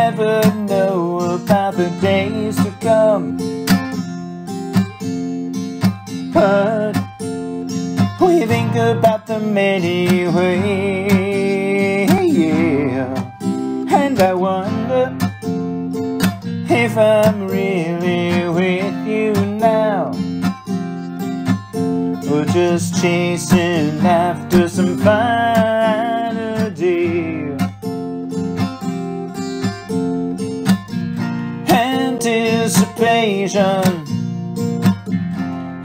never know about the days to come, but we think about them anyway, yeah. And I wonder if I'm really with you now, or just chasing after some finer deal.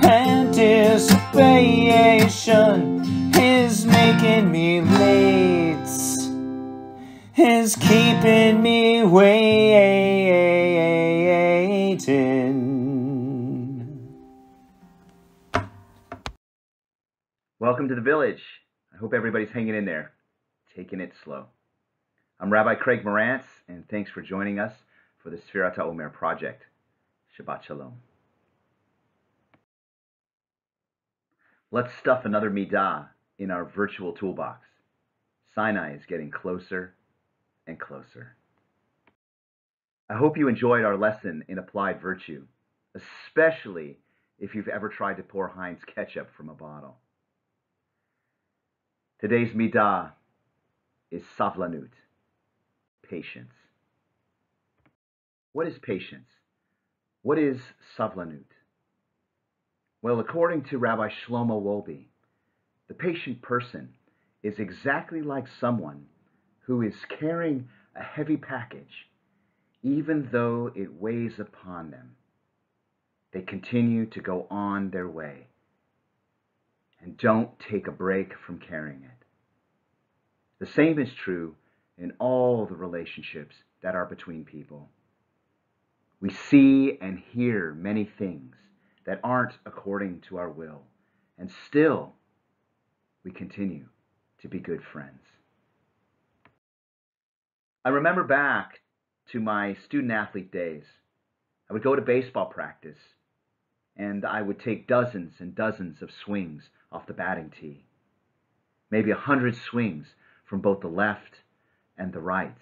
Anticipation is making me late, is keeping me waiting. Welcome to the village. I hope everybody's hanging in there, taking it slow. I'm Rabbi Craig Marantz, and thanks for joining us for the Sefirat Ha-Omer project. Shabbat Shalom. Let's stuff another midah in our virtual toolbox. Sinai is getting closer and closer. I hope you enjoyed our lesson in applied virtue, especially if you've ever tried to pour Heinz ketchup from a bottle. Today's midah is Savlanut, patience. What is patience? What is Savlanut? Well, according to Rabbi Shlomo Wolbe, the patient person is exactly like someone who is carrying a heavy package, even though it weighs upon them. They continue to go on their way and don't take a break from carrying it. The same is true in all the relationships that are between people. We see and hear many things that aren't according to our will, and still we continue to be good friends. I remember back to my student-athlete days. I would go to baseball practice, and I would take dozens and dozens of swings off the batting tee, maybe 100 swings from both the left and the right,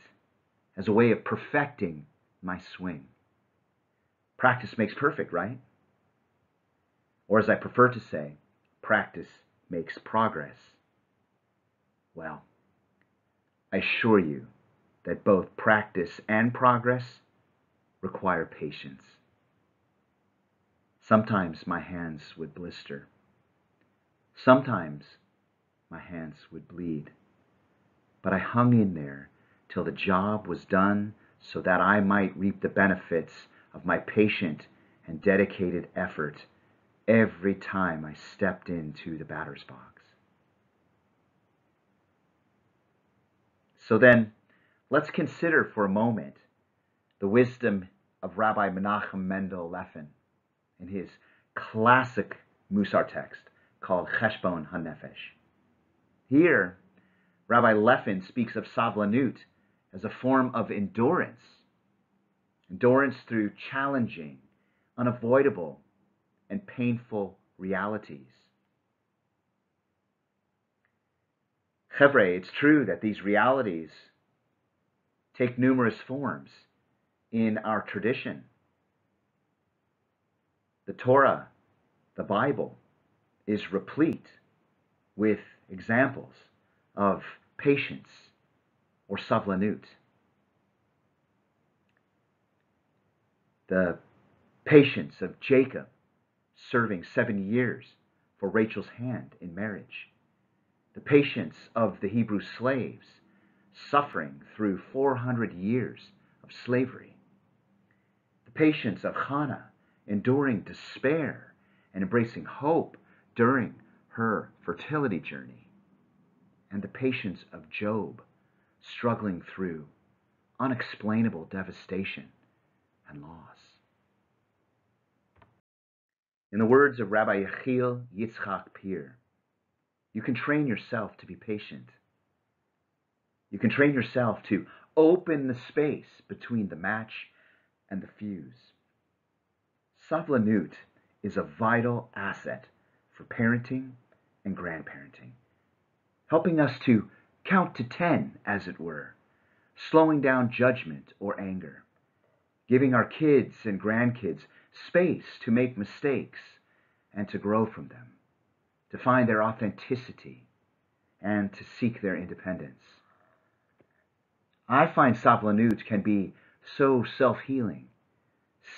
as a way of perfecting my swing. Practice makes perfect, right? Or as I prefer to say, practice makes progress. Well, I assure you that both practice and progress require patience. Sometimes my hands would blister. Sometimes my hands would bleed. But I hung in there till the job was done so that I might reap the benefits of my patient and dedicated effort every time I stepped into the batter's box. So then, let's consider for a moment the wisdom of Rabbi Menachem Mendel Leffin in his classic Musar text called Cheshbon HaNefesh. Here, Rabbi Leffin speaks of Savlanut as a form of endurance through challenging, unavoidable, and painful realities. Chevre, it's true that these realities take numerous forms in our tradition. The Torah, the Bible, is replete with examples of patience or Savlanut. The patience of Jacob serving 7 years for Rachel's hand in marriage. The patience of the Hebrew slaves suffering through 400 years of slavery. The patience of Hannah enduring despair and embracing hope during her fertility journey. And the patience of Job struggling through unexplainable devastation and loss. In the words of Rabbi Yechiel Yitzchak Pir, you can train yourself to be patient. You can train yourself to open the space between the match and the fuse. Savlanut is a vital asset for parenting and grandparenting, helping us to count to 10, as it were, slowing down judgment or anger, giving our kids and grandkids space to make mistakes and to grow from them, to find their authenticity and to seek their independence. I find Savlanut can be so self-healing,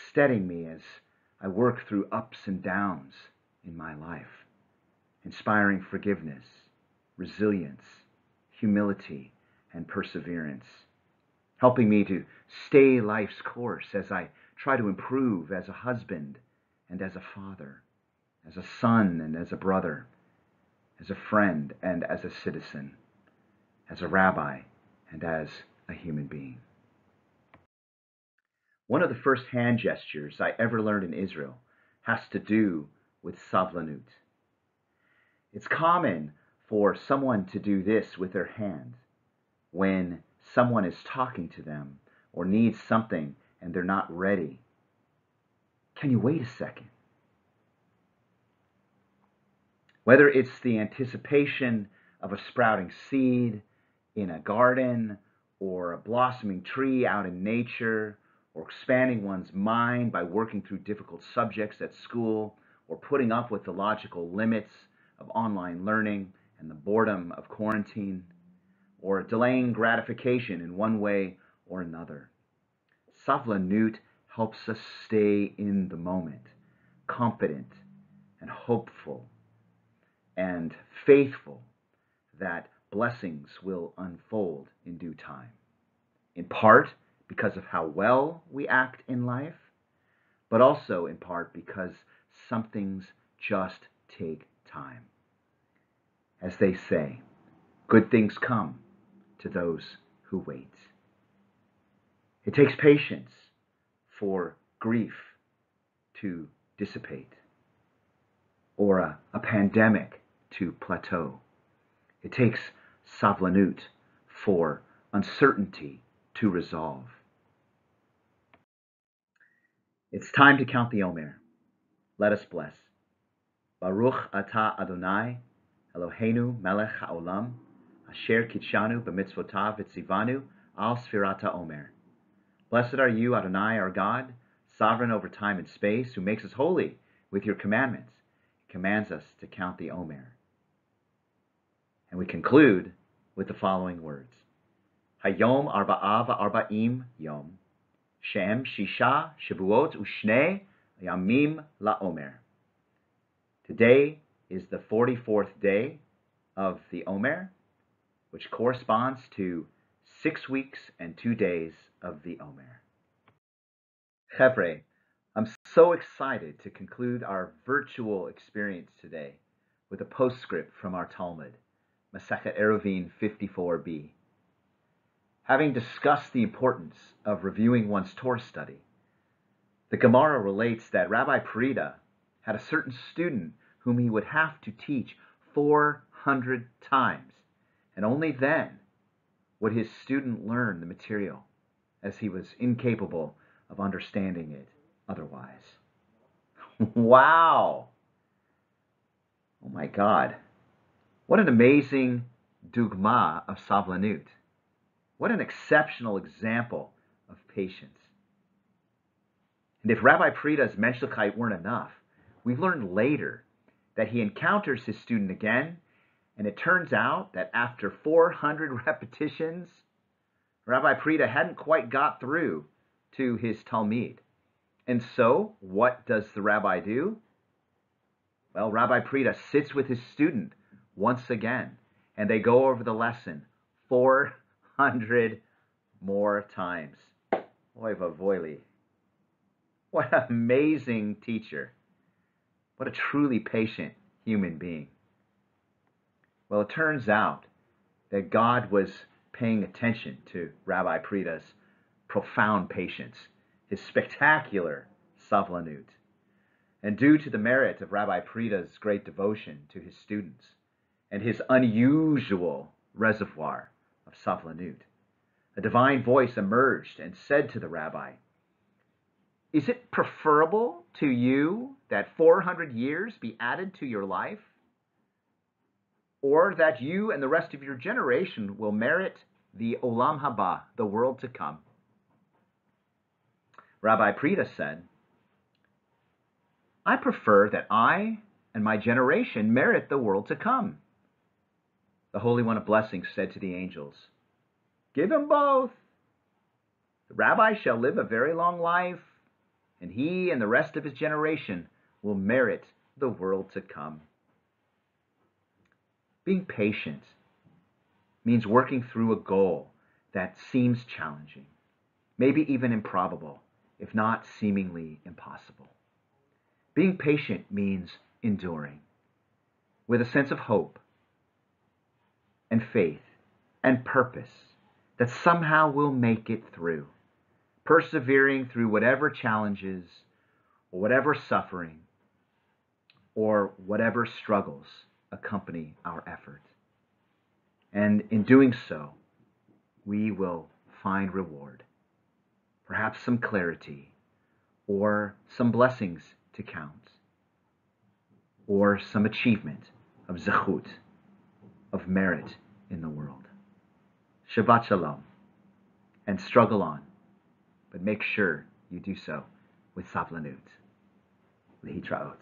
steadying me as I work through ups and downs in my life, inspiring forgiveness, resilience, humility, and perseverance, helping me to stay life's course as I try to improve as a husband and as a father, as a son and as a brother, as a friend and as a citizen, as a rabbi and as a human being. One of the first hand gestures I ever learned in Israel has to do with Savlanut. It's common for someone to do this with their hand when someone is talking to them or needs something and they're not ready. Can you wait a second? Whether it's the anticipation of a sprouting seed in a garden or a blossoming tree out in nature, or expanding one's mind by working through difficult subjects at school, or putting up with the logical limits of online learning and the boredom of quarantine, or delaying gratification in one way or another. Savlanut helps us stay in the moment, confident and hopeful and faithful that blessings will unfold in due time, in part because of how well we act in life, but also in part because some things just take time. As they say, good things come to those who wait. It takes patience for grief to dissipate, or a pandemic to plateau. It takes Savlanut for uncertainty to resolve. It's time to count the Omer. Let us bless. Baruch atah Adonai, Eloheinu melech haolam, asher kitshanu b'mitzvotav v'tzivanu al Sefirat Ha-Omer. Blessed are you, Adonai, our God, sovereign over time and space, who makes us holy with your commandments. He commands us to count the Omer. And we conclude with the following words. Hayom arba'a va'arba'im yom, Shem Shisha Shavuot Ushne Yamim LaOmer. Today is the 44th day of the Omer, which corresponds to 6 weeks and 2 days of the Omer. Chevre, I'm so excited to conclude our virtual experience today with a postscript from our Talmud, Masechet Eruvin 54b. Having discussed the importance of reviewing one's Torah study, the Gemara relates that Rabbi Parida had a certain student whom he would have to teach 400 times, and only then would his student learn the material, as he was incapable of understanding it otherwise. Wow! Oh my God. What an amazing dugma of Savlanut. What an exceptional example of patience. And if Rabbi Parida's Menschlichkeit weren't enough, we learned later that he encounters his student again, and it turns out that after 400 repetitions, Rabbi Parida hadn't quite got through to his Talmid. And so, what does the rabbi do? Well, Rabbi Parida sits with his student once again, and they go over the lesson 400 more times. Oy vavoy. What an amazing teacher. What a truly patient human being. Well, it turns out that God was paying attention to Rabbi Parida's profound patience, his spectacular Savlanut. And due to the merit of Rabbi Parida's great devotion to his students and his unusual reservoir of Savlanut, a divine voice emerged and said to the rabbi, "Is it preferable to you that 400 years be added to your life, or that you and the rest of your generation will merit the Olam Haba, the world to come. Rabbi Prida said, I prefer that I and my generation merit the world to come. The Holy One of Blessings said to the angels, give him both. The rabbi shall live a very long life, and he and the rest of his generation will merit the world to come. Being patient means working through a goal that seems challenging, maybe even improbable, if not seemingly impossible. Being patient means enduring with a sense of hope and faith and purpose that somehow we'll make it through, persevering through whatever challenges or whatever suffering or whatever struggles accompany our effort. And in doing so, we will find reward, perhaps some clarity, or some blessings to count, or some achievement of zechut, of merit in the world. Shabbat Shalom, and struggle on, but make sure you do so with Savlanut. Lehitraot.